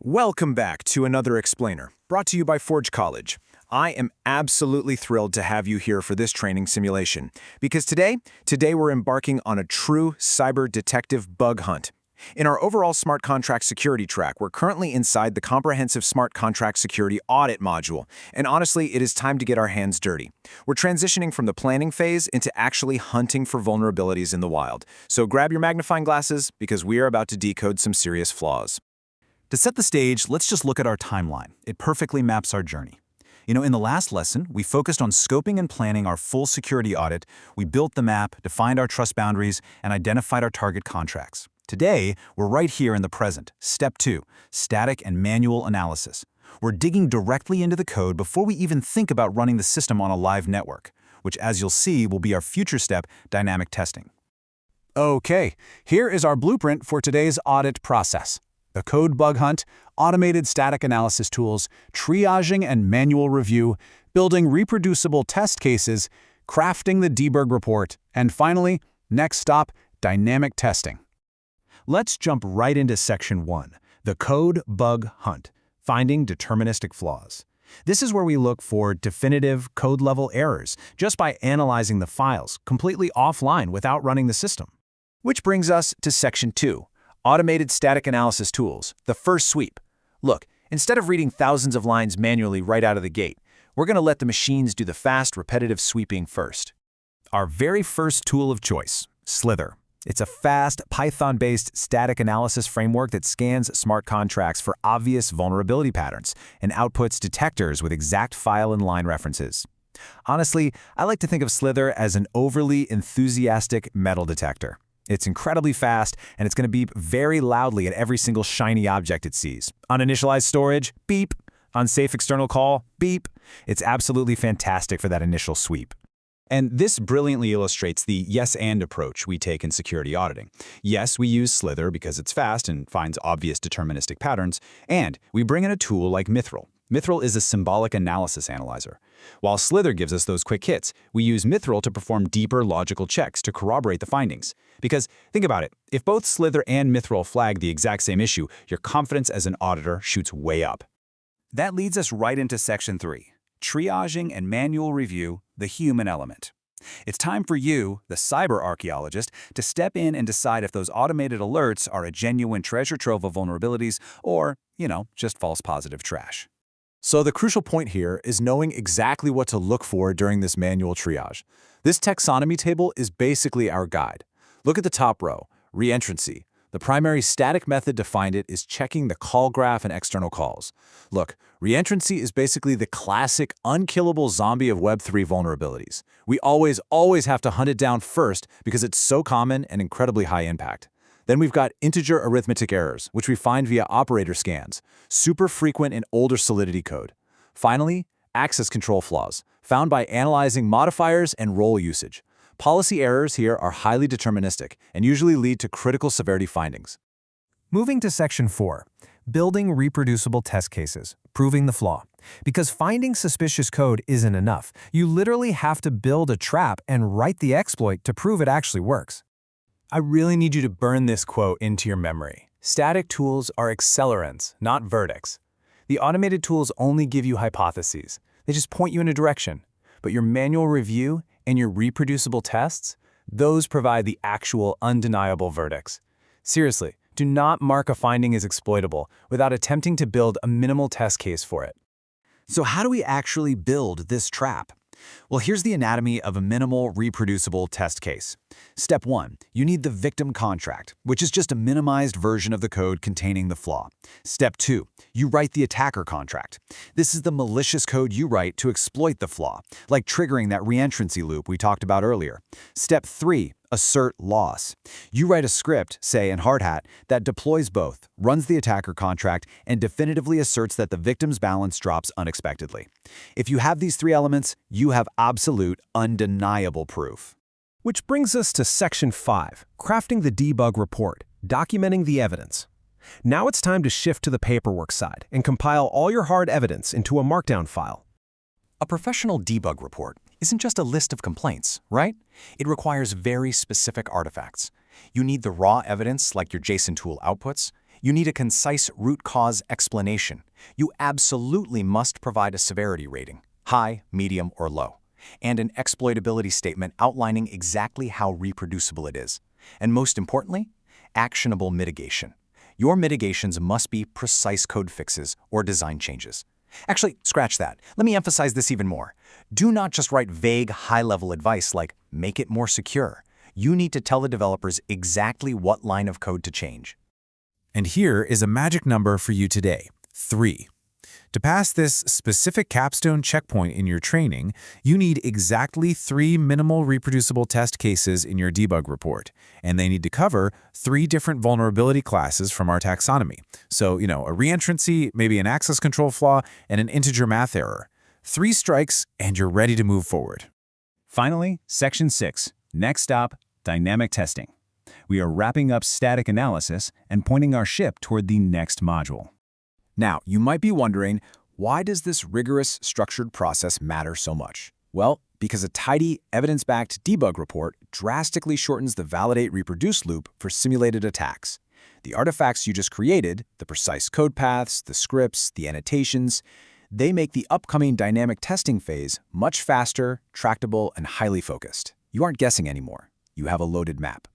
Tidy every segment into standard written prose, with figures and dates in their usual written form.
Welcome back to another Explainer, brought to you by Forge College. I am absolutely thrilled to have you here for this training simulation, because today we're embarking on a true cyber detective bug hunt. In our overall smart contract security track, we're currently inside the comprehensive smart contract security audit module, and honestly, it is time to get our hands dirty. We're transitioning from the planning phase into actually hunting for vulnerabilities in the wild. So grab your magnifying glasses, because we are about to decode some serious flaws. To set the stage, let's just look at our timeline. It perfectly maps our journey. In the last lesson, we focused on scoping and planning our full security audit. We built the map, defined our trust boundaries, and identified our target contracts. Today, we're right here in the present. Step 2, static and manual analysis. We're digging directly into the code before we even think about running the system on a live network, which, as you'll see, will be our future step, dynamic testing. Okay, here is our blueprint for today's audit process. The code bug hunt, automated static analysis tools, triaging and manual review, building reproducible test cases, crafting the debug report, and finally, next stop, dynamic testing. Let's jump right into Section 1, the code bug hunt, finding deterministic flaws. This is where we look for definitive code-level errors just by analyzing the files completely offline without running the system. Which brings us to Section 2. Automated static analysis tools, the first sweep. Look, instead of reading thousands of lines manually right out of the gate, we're going to let the machines do the fast, repetitive sweeping first. Our very first tool of choice, Slither. It's a fast, Python-based static analysis framework that scans smart contracts for obvious vulnerability patterns and outputs detectors with exact file and line references. Honestly, I like to think of Slither as an overly enthusiastic metal detector. It's incredibly fast, and it's going to beep very loudly at every single shiny object it sees. Uninitialized storage, beep. Unsafe external call, beep. It's absolutely fantastic for that initial sweep. And this brilliantly illustrates the yes-and approach we take in security auditing. Yes, we use Slither because it's fast and finds obvious deterministic patterns, and we bring in a tool like Mythril. Mythril is a symbolic analysis analyzer. While Slither gives us those quick hits, we use Mythril to perform deeper logical checks to corroborate the findings. Because, think about it, if both Slither and Mythril flag the exact same issue, your confidence as an auditor shoots way up. That leads us right into Section 3, triaging and manual review, the human element. It's time for you, the cyber archaeologist, to step in and decide if those automated alerts are a genuine treasure trove of vulnerabilities or, just false positive trash. So the crucial point here is knowing exactly what to look for during this manual triage. This taxonomy table is basically our guide. Look at the top row, reentrancy. The primary static method to find it is checking the call graph and external calls. Look, reentrancy is basically the classic unkillable zombie of Web3 vulnerabilities. We always have to hunt it down first because it's so common and incredibly high impact. Then we've got integer arithmetic errors, which we find via operator scans, super frequent in older Solidity code. Finally, access control flaws, found by analyzing modifiers and role usage. Policy errors here are highly deterministic and usually lead to critical severity findings. Moving to Section 4, building reproducible test cases, proving the flaw. Because finding suspicious code isn't enough. You literally have to build a trap and write the exploit to prove it actually works. I really need you to burn this quote into your memory. Static tools are accelerants, not verdicts. The automated tools only give you hypotheses. They just point you in a direction. But your manual review and your reproducible tests, those provide the actual undeniable verdicts. Seriously, do not mark a finding as exploitable without attempting to build a minimal test case for it. So how do we actually build this trap? Well, here's the anatomy of a minimal reproducible test case. Step 1, you need the victim contract, which is just a minimized version of the code containing the flaw. Step 2, you write the attacker contract. This is the malicious code you write to exploit the flaw, like triggering that reentrancy loop we talked about earlier. Step 3, assert loss. You write a script, say in Hardhat, that deploys both, runs the attacker contract, and definitively asserts that the victim's balance drops unexpectedly. If you have these three elements, you have absolute, undeniable proof. Which brings us to Section 5, crafting the debug report, documenting the evidence. Now it's time to shift to the paperwork side and compile all your hard evidence into a markdown file. A professional debug report isn't just a list of complaints, right? It requires very specific artifacts. You need the raw evidence like your JSON tool outputs. You need a concise root cause explanation. You absolutely must provide a severity rating, high, medium, or low, and an exploitability statement outlining exactly how reproducible it is. And most importantly, actionable mitigation. Your mitigations must be precise code fixes or design changes. Actually, scratch that. Let me emphasize this even more. Do not just write vague, high-level advice like, make it more secure. You need to tell the developers exactly what line of code to change. And here is a magic number for you today, 3. To pass this specific capstone checkpoint in your training, you need exactly 3 minimal reproducible test cases in your debug report, and they need to cover 3 different vulnerability classes from our taxonomy. So, a reentrancy, maybe an access control flaw, and an integer math error. 3 strikes, and you're ready to move forward. Finally, Section 6. Next stop, dynamic testing. We are wrapping up static analysis and pointing our ship toward the next module. Now, you might be wondering, why does this rigorous, structured process matter so much? Well, because a tidy, evidence-backed debug report drastically shortens the validate-reproduce loop for simulated attacks. The artifacts you just created, the precise code paths, the scripts, the annotations, they make the upcoming dynamic testing phase much faster, tractable, and highly focused. You aren't guessing anymore. You have a loaded map.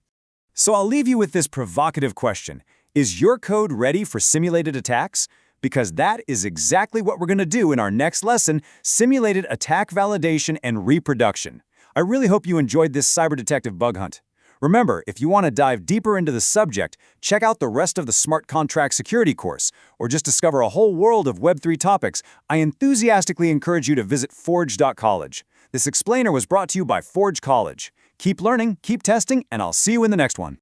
So I'll leave you with this provocative question. Is your code ready for simulated attacks? Because that is exactly what we're going to do in our next lesson, Simulated Attack Validation and Reproduction. I really hope you enjoyed this cyber detective bug hunt. Remember, if you want to dive deeper into the subject, check out the rest of the Smart Contract Security course, or just discover a whole world of Web3 topics. I enthusiastically encourage you to visit forge.college. This explainer was brought to you by Forge College. Keep learning, keep testing, and I'll see you in the next one.